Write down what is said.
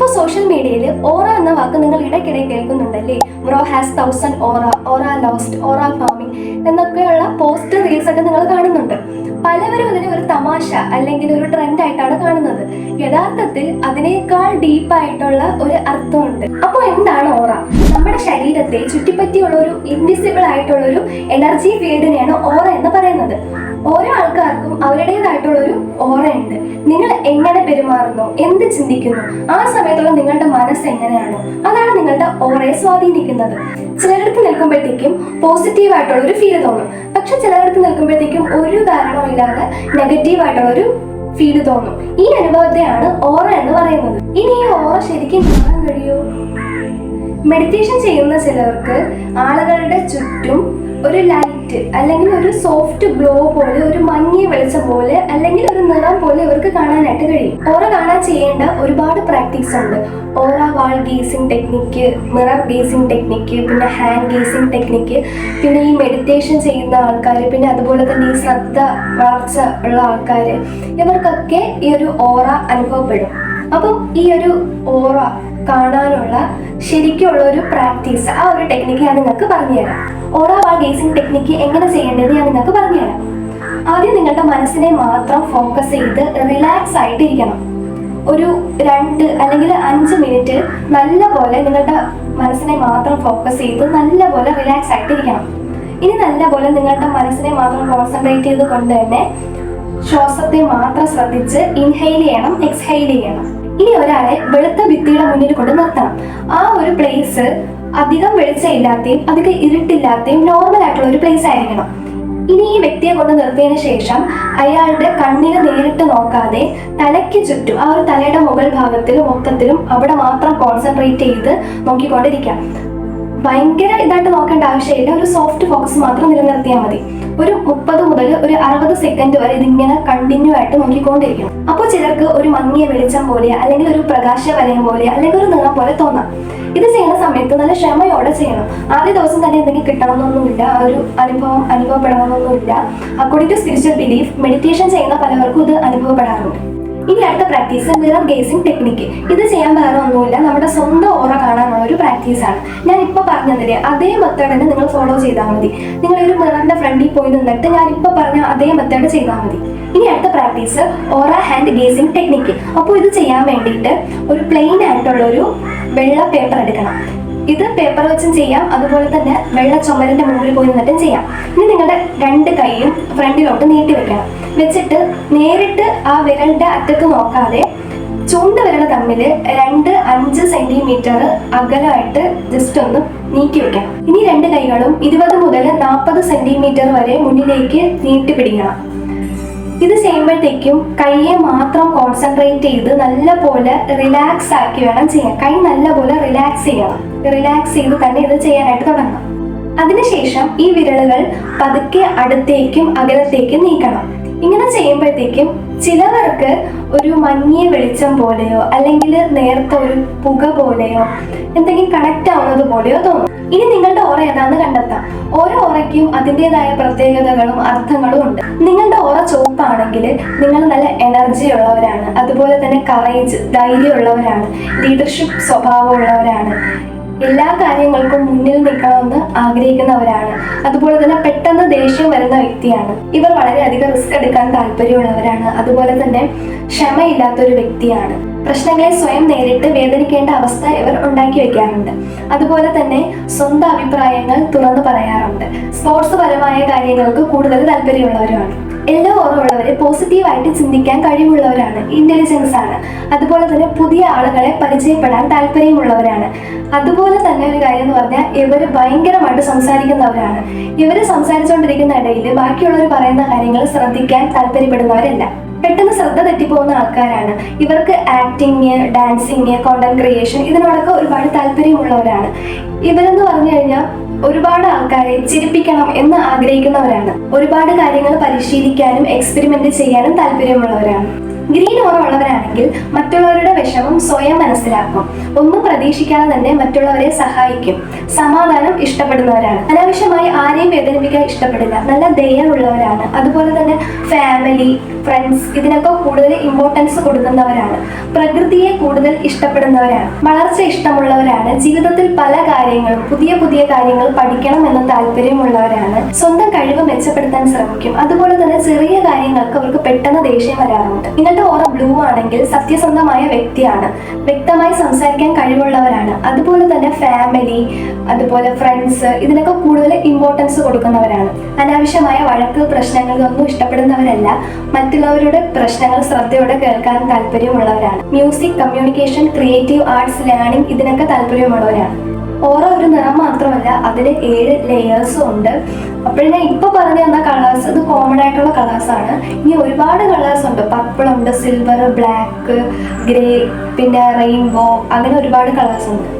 ഇപ്പോൾ സോഷ്യൽ മീഡിയയിൽ ഓറ എന്ന വാക്ക് നിങ്ങൾ ഇടയ്ക്കിടെ കേൾക്കുന്നുണ്ടല്ലേ? Bro has 1000 aura, aura lost, aura farming എന്നൊക്കെയുള്ള പോസ്റ്റ് റീൽസ് ഒക്കെ നിങ്ങൾ കാണുന്നുണ്ട്. പലവരും അതിനെ ഒരു തമാശ അല്ലെങ്കിൽ ഒരു ട്രെൻഡ് ആയിട്ടാണ് കാണുന്നത്. യഥാർത്ഥത്തിൽ അതിനേക്കാൾ ഡീപ്പായിട്ടുള്ള ഒരു അർത്ഥമുണ്ട്. അപ്പോൾ എന്താണ് ഓറ? നമ്മുടെ ശരീരത്തെ ചുറ്റിപ്പറ്റിയുള്ള ഒരു ഇൻവിസിബിൾ ആയിട്ടുള്ള ഒരു എനർജി ഫീൽഡിനെയാണ് ഓറ എന്ന് പറയുന്നത്. ഓരോ ആൾക്കാർക്കും അവരുടേതായിട്ടുള്ള ഒരു ഓറയുണ്ട്. നിങ്ങൾ എങ്ങനെ പെരുമാറുന്നു, എന്ത് ചിന്തിക്കുന്നു, ആ സമയത്തുള്ള നിങ്ങളുടെ മനസ്സ് എങ്ങനെയാണോ അതാണ് നിങ്ങളുടെ ഓറയെ സ്വാധീനിക്കുന്നത്. ചിലയിടത്ത് നിൽക്കുമ്പോഴത്തേക്കും പോസിറ്റീവ് ആയിട്ടുള്ള ഒരു ഫീൽ തോന്നും, പക്ഷെ ചിലയിടത്ത് നിൽക്കുമ്പോഴത്തേക്കും ഒരു കാരണവും ഇല്ലാതെ നെഗറ്റീവ് ആയിട്ടുള്ള ഒരു ഫീൽ തോന്നും. ഈ അനുഭവത്തെയാണ് ഓറ എന്ന് പറയുന്നത്. ഇനി ഈ ഓറ ശരിക്കും കാണാൻ കഴിയുമോ? മെഡിറ്റേഷൻ ചെയ്യുന്ന ചിലർക്ക് ആളുകളുടെ ചുറ്റും ഒരു ലൈറ്റ് അല്ലെങ്കിൽ ഒരു സോഫ്റ്റ് ഗ്ലോ പോലെ, ഒരു മങ്ങിയ വെളിച്ചം പോലെ അല്ലെങ്കിൽ ഒരു നിറം പോലെ ഇവർക്ക് കാണാനായിട്ട് കഴിയും. ഓറ കാണാൻ ചെയ്യേണ്ട ഒരുപാട് പ്രാക്ടീസ് ഉണ്ട്. Aura wall gazing technique, mirror gazing technique, പിന്നെ ഹാൻഡ് ഗേസിംഗ് ടെക്നിക്ക്, പിന്നെ ഈ മെഡിറ്റേഷൻ ചെയ്യുന്ന ആൾക്കാർ, പിന്നെ അതുപോലെ തന്നെ ഈ ശ്രദ്ധ വളർച്ച ഉള്ള ആൾക്കാർ, ഇവർക്കൊക്കെ ഈ ഒരു ഓറ അനുഭവപ്പെടും. അപ്പം ഈ ഒരു ഓറ കാണാനുള്ള ശരിക്കുള്ള ഒരു പ്രാക്ടീസ്, ആ ഒരു ടെക്നിക്ക് ഞാൻ നിങ്ങൾക്ക് പറഞ്ഞുതരാം. ഓറ വാൾ ഗേസിംഗ് ടെക്നിക്ക് എങ്ങനെ ചെയ്യേണ്ടത് ഞാൻ നിങ്ങൾക്ക് പറഞ്ഞുതരാം. ആദ്യം നിങ്ങളുടെ മനസ്സിനെ മാത്രം ഫോക്കസ് ചെയ്ത് റിലാക്സ് ആയിട്ട് ഇരിക്കണം. ഒരു 2 അല്ലെങ്കിൽ 5 മിനിറ്റ് നല്ലപോലെ നിങ്ങളുടെ മനസ്സിനെ മാത്രം ഫോക്കസ് ചെയ്ത് നല്ലപോലെ റിലാക്സ് ആയിട്ട് ഇരിക്കണം. ഇനി നല്ലപോലെ നിങ്ങളുടെ മനസ്സിനെ മാത്രം കോൺസെൻട്രേറ്റ് ചെയ്ത് കൊണ്ട് തന്നെ ശ്വാസത്തെ മാത്രം ശ്രദ്ധിച്ച് ഇൻഹെയിൽ ചെയ്യണം, എക്സ്ഹെയിൽ ചെയ്യണം. ഇനി ഒരാളെ വെളുത്ത ഭിത്തിയുടെ മുന്നിൽ കൊണ്ട് നിർത്തണം. ആ ഒരു പ്ലേസ് അധികം വെളിച്ചമില്ലാത്തയും അധികം ഇരുട്ടില്ലാത്തയും നോർമൽ ആയിട്ടുള്ള ഒരു പ്ലേസ് ആയിരിക്കണം. ഇനി ഈ വ്യക്തിയെ കൊണ്ട് നിർത്തിയതിനു ശേഷം അയാളുടെ കണ്ണിൽ നേരിട്ട് നോക്കാതെ തലയ്ക്ക് ചുറ്റും, ആ ഒരു തലയുടെ മുകൾ ഭാഗത്തിലും മൊത്തത്തിലും അവിടെ മാത്രം കോൺസെൻട്രേറ്റ് ചെയ്ത് നോക്കിക്കൊണ്ടിരിക്കാം. ഭയങ്കര ഇതായിട്ട് നോക്കേണ്ട ആവശ്യമില്ല, ഒരു സോഫ്റ്റ് ഫോക്കസ് മാത്രം നിലനിർത്തിയാൽ മതി. ഒരു 30 മുതൽ ഒരു 60 സെക്കൻഡ് വരെ ഇതിങ്ങനെ കണ്ടിന്യൂ ആയിട്ട് നോക്കിക്കൊണ്ടിരിക്കണം. അപ്പോൾ ചിലർക്ക് ഒരു മങ്ങിയ വെളിച്ചം പോലെ, അല്ലെങ്കിൽ ഒരു പ്രകാശ വലയം പോലെ, അല്ലെങ്കിൽ ഒരു നിറം പോലെ തോന്നാം. ഇത് ചെയ്യുന്ന സമയത്ത് നല്ല ക്ഷമയോടെ ചെയ്യണം. ആദ്യ ദിവസം തന്നെ എന്തെങ്കിലും കിട്ടണമെന്നൊന്നുമില്ല, ആ ഒരു അനുഭവപ്പെടണമെന്നൊന്നുമില്ല. According to spiritual belief, meditation ചെയ്യുന്ന പലർക്കും ഇത് അനുഭവപ്പെടാറുണ്ട്. ഇനി അടുത്ത പ്രാക്ടീസ് മിറർ ഗേസിംഗ് ടെക്നിക്ക്. ഇത് ചെയ്യാൻ വേറെ ഒന്നുമില്ല, നമ്മുടെ സ്വന്തം ഓറ കാണാനുള്ള ഒരു പ്രാക്ടീസാണ്. ഞാൻ ഇപ്പോൾ പറഞ്ഞതില്ലേ അതേ മെത്തേഡ് തന്നെ നിങ്ങൾ ഫോളോ ചെയ്താൽ മതി. നിങ്ങൾ ഒരു മിററിന്റെ ഫ്രണ്ടിൽ പോയി നിന്നിട്ട് ഞാൻ ഇപ്പോൾ പറഞ്ഞ അതേ മെത്തേഡ് ചെയ്താൽ മതി. ഇനി അടുത്ത പ്രാക്ടീസ് ഓറ ഹാൻഡ് ഗേസിംഗ് ടെക്നിക്ക്. അപ്പോൾ ഇത് ചെയ്യാൻ വേണ്ടിയിട്ട് ഒരു പ്ലെയിൻ ആയിട്ടുള്ള ഒരു വെള്ള പേപ്പർ എടുക്കണം. ഇത് പേപ്പർ വെച്ചും ചെയ്യാം, അതുപോലെ തന്നെ വെള്ള ചുമരിന്റെ മുകളിൽ പോയി നിന്നിട്ടും ചെയ്യാം. ഇനി നിങ്ങളുടെ 2 കൈയും ഫ്രണ്ടിലോട്ട് നീട്ടി വെക്കണം. വെച്ചിട്ട് നേരിട്ട് ആ വിരലിന്റെ അറ്റത്ത് നോക്കാതെ ചൂണ്ടുവിരൽ തമ്മിൽ 2-5 സെന്റിമീറ്റർ അകലമായിട്ട് ജസ്റ്റ് ഒന്ന് നീക്കി വെക്കണം. ഇനി 2 കൈകളും 20 മുതൽ 40 സെന്റിമീറ്റർ വരെ മുന്നിലേക്ക് നീട്ടി പിടിക്കണം. ഇത് ചെയ്യുമ്പോഴത്തേക്കും കൈയെ മാത്രം കോൺസെൻട്രേറ്റ് ചെയ്ത് നല്ലപോലെ റിലാക്സ് ആക്കി വേണം ചെയ്യാൻ. കൈ നല്ലപോലെ റിലാക്സ് ചെയ്യണം. റിലാക്സ് ചെയ്ത് തന്നെ ഇത് ചെയ്യാനായിട്ട് തുടങ്ങണം. അതിനുശേഷം ഈ വിരലുകൾ പതുക്കെ അടുത്തേക്കും അകലത്തേക്കും നീക്കണം. ഇങ്ങനെ ചെയ്യുമ്പോഴത്തേക്കും ചിലവർക്ക് ഒരു മങ്ങിയ വെളിച്ചം പോലെയോ അല്ലെങ്കിൽ നേരത്തെ ഒരു പുക പോലെയോ എന്തെങ്കിലും കണക്ട് ആവുന്നത് പോലെയോ തോന്നും. ഇനി നിങ്ങളുടെ ഓറ ഏതാണെന്ന് കണ്ടെത്താം. ഓരോ ഓറയ്ക്കും അതിൻ്റെതായ പ്രത്യേകതകളും അർത്ഥങ്ങളും ഉണ്ട്. നിങ്ങളുടെ ഓറ ചുവപ്പാണെങ്കിൽ നിങ്ങൾ നല്ല എനർജി ഉള്ളവരാണ്, അതുപോലെ തന്നെ കറേജ്, ധൈര്യമുള്ളവരാണ്, ലീഡർഷിപ്പ് സ്വഭാവമുള്ളവരാണ്, എല്ലാ കാര്യങ്ങൾക്കും മുന്നിൽ നിൽക്കണമെന്ന് ആഗ്രഹിക്കുന്നവരാണ്, അതുപോലെ തന്നെ പെട്ടെന്ന് ദേഷ്യം വരുന്ന വ്യക്തിയാണ്. ഇവർ വളരെയധികം റിസ്ക് എടുക്കാൻ താല്പര്യമുള്ളവരാണ്, അതുപോലെ തന്നെ ക്ഷമയില്ലാത്തൊരു വ്യക്തിയാണ്. പ്രശ്നങ്ങളെ സ്വയം നേരിട്ട് വേദനിക്കേണ്ട അവസ്ഥ ഇവർ ഉണ്ടാക്കി വെക്കാറുണ്ട്. അതുപോലെ തന്നെ സ്വന്തം അഭിപ്രായങ്ങൾ തുറന്നു പറയാറുണ്ട്. സ്പോർട്സ് പരമായ കാര്യങ്ങൾക്ക് കൂടുതൽ താല്പര്യമുള്ളവരുമാണ്. എല്ലാ ഓർമ്മയുള്ളവരെ പോസിറ്റീവായിട്ട് ചിന്തിക്കാൻ കഴിവുള്ളവരാണ്, ഇന്റലിജൻസ് ആണ്. അതുപോലെ തന്നെ പുതിയ ആളുകളെ പരിചയപ്പെടാൻ താല്പര്യമുള്ളവരാണ്. അതുപോലെ തന്നെ ഒരു കാര്യം എന്ന് പറഞ്ഞാൽ ഇവർ ഭയങ്കരമായിട്ട് സംസാരിക്കുന്നവരാണ്. ഇവർ സംസാരിച്ചുകൊണ്ടിരിക്കുന്ന ഇടയിൽ ബാക്കിയുള്ളവർ പറയുന്ന കാര്യങ്ങൾ ശ്രദ്ധിക്കാൻ താല്പര്യപ്പെടുന്നവരല്ല. പെട്ടെന്ന് ശ്രദ്ധ തെറ്റിപ്പോകുന്ന ആൾക്കാരാണ്. ഇവർക്ക് ആക്ടിങ്, ഡാൻസിങ്, കോണ്ടന്റ് ക്രിയേഷൻ ഇതിനോടൊക്കെ ഒരുപാട് താല്പര്യമുള്ളവരാണ്. ഇവരെന്ന് പറഞ്ഞു കഴിഞ്ഞാൽ ഒരുപാട് ആൾക്കാരെ ചിരിപ്പിക്കണം എന്ന് ആഗ്രഹിക്കുന്നവരാണ്. ഒരുപാട് കാര്യങ്ങൾ പരിശീലിക്കാനും എക്സ്പെരിമെന്റ് ചെയ്യാനും താല്പര്യമുള്ളവരാണ്. ഗ്രീൻ ഓറ ഉള്ളവരാണെങ്കിൽ മറ്റുള്ളവരുടെ വിഷമം സ്വയം മനസ്സിലാക്കും. ഒന്നും പ്രതീക്ഷിക്കാതെ തന്നെ മറ്റുള്ളവരെ സഹായിക്കും. സമാധാനം ഇഷ്ടപ്പെടുന്നവരാണ്. അനാവശ്യമായി ആരെയും വേദനിപ്പിക്കാൻ ഇഷ്ടപ്പെടില്ല. നല്ല ദയ ഉള്ളവരാണ്. അതുപോലെ തന്നെ ഫാമിലി, ഫ്രണ്ട്സ് ഇതിനൊക്കെ കൂടുതൽ ഇമ്പോർട്ടൻസ് കൊടുക്കുന്നവരാണ്. പ്രകൃതിയെ കൂടുതൽ ഇഷ്ടപ്പെടുന്നവരാണ്. വളർച്ച ഇഷ്ടമുള്ളവരാണ്. ജീവിതത്തിൽ പല കാര്യങ്ങളും പുതിയ പുതിയ കാര്യങ്ങൾ പഠിക്കണം എന്ന താല്പര്യമുള്ളവരാണ്. സ്വന്തം കഴിവ് മെച്ചപ്പെടുത്താൻ ശ്രമിക്കും. അതുപോലെ തന്നെ ചെറിയ കാര്യങ്ങൾക്ക് അവർക്ക് പെട്ടെന്ന് ദേഷ്യം വരാറുണ്ട്. നിങ്ങളുടെ ഓറ ബ്ലൂ ആണെങ്കിൽ സത്യസന്ധമായ വ്യക്തിയാണ്. വ്യക്തമായി സംസാരിക്കാൻ കഴിവുള്ളവരാണ്. അതുപോലെ തന്നെ ഫാമിലി, അതുപോലെ ഫ്രണ്ട്സ് ഇതിനൊക്കെ കൂടുതൽ ഇമ്പോർട്ടൻസ് കൊടുക്കുന്നവരാണ്. അനാവശ്യമായ വഴക്ക്, പ്രശ്നങ്ങളൊന്നും ഇഷ്ടപ്പെടുന്നവരല്ല. മറ്റുള്ളവരുടെ പ്രശ്നങ്ങൾ ശ്രദ്ധയോടെ കേൾക്കാൻ താല്പര്യമുള്ളവരാണ്. Music, communication, creative arts, learning ഇതിനൊക്കെ താല്പര്യമുള്ളവരാണ്. ഓറ ഒരു നിറം മാത്രമല്ല, അതിന് 7 ലെയേഴ്സും ഉണ്ട്. അപ്പോൾ ഞാൻ ഇപ്പൊ പറഞ്ഞു തന്ന കളേഴ്സ് ഇത് കോമൺ ആയിട്ടുള്ള കളേഴ്സ് ആണ്. ഇനി ഒരുപാട് കളേഴ്സ് ഉണ്ട്. പർപ്പിൾ ഉണ്ട്, സിൽവർ, ബ്ലാക്ക്, ഗ്രേ, പിന്നെ റെയിൻബോ, അങ്ങനെ ഒരുപാട് കളേഴ്സ് ഉണ്ട്.